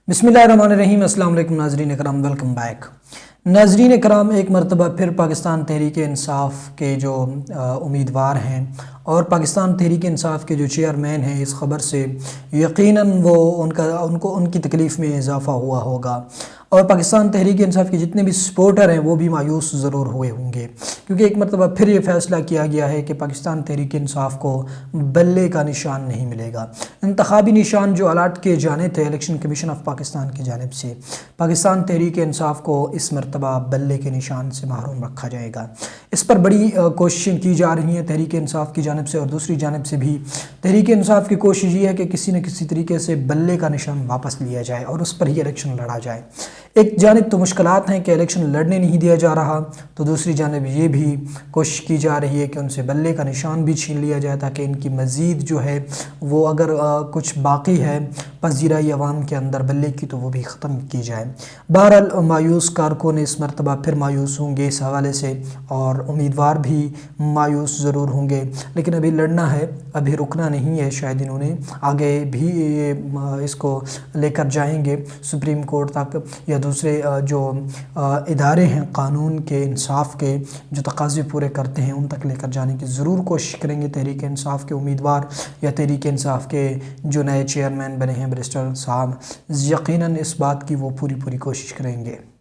बिस्मिल्लाहिर्रहमानिर्रहीम। अस्सलाम वालेकुम नाज़रीन करام, वेलकम बैक। नाज़रीन करام, एक मरतबा फिर पाकिस्तान तहरीक इंसाफ़ के जो उम्मीदवार हैं और पाकिस्तान तहरीक इंसाफ़ के जो चेयरमैन हैं, इस ख़बर से यकीनन वो उनकी तकलीफ़ में इजाफ़ा हुआ होगा और पाकिस्तान तहरीक इंसाफ़ के जितने भी सपोर्टर हैं वो भी मायूस ज़रूर हुए होंगे, क्योंकि एक मरतबा फिर ये फ़ैसला किया गया है कि पाकिस्तान तहरीक इंसाफ़ को बल्ले का निशान नहीं मिलेगा। इंतखाबी निशान जो अलाट किए जाने थे इलेक्शन कमीशन ऑफ पाकिस्तान की जानिब से, पाकिस्तान तहरीक इंसाफ़ को इस मरतबा बल्ले के निशान से महरूम रखा जाएगा। इस पर बड़ी कोशिशें की जा रही हैं तहरीक इंसाफ़ की जानिब से, और दूसरी जानिब से भी तहरीक इंसाफ़ की कोशिश ये है कि किसी न किसी तरीके से बल्ले का निशान वापस लिया जाए और उस पर ही इलेक्शन लड़ा जाए। एक जानिब तो मुश्किलात हैं कि इलेक्शन लड़ने नहीं दिया जा रहा, तो दूसरी जानिब ये भी कोशिश की जा रही है कि उनसे बल्ले का निशान भी छीन लिया जाए, ताकि इनकी मज़ीद जो है वो अगर कुछ बाकी है पज़ीराई अवाम के अंदर बल्ले की, तो वो भी ख़त्म की जाए। बहरहाल मायूस कारकुन इस मरतबा फिर मायूस होंगे इस हवाले से, और उम्मीदवार भी मायूस ज़रूर होंगे, लेकिन अभी लड़ना है, अभी रुकना नहीं है। शायद इन्होंने आगे भी इसको लेकर जाएंगे सुप्रीम कोर्ट तक, या दूसरे जो इदारे हैं कानून के, इंसाफ के, जो तकाज़े पूरे करते हैं उन तक लेकर जाने की ज़रूर कोशिश करेंगे तहरीक इंसाफ़ के उम्मीदवार या तहरीक इंसाफ़ के जो नए चेयरमैन बने हैं बैरिस्टर साहब। यकीनन इस बात की वो पूरी कोशिश करेंगे।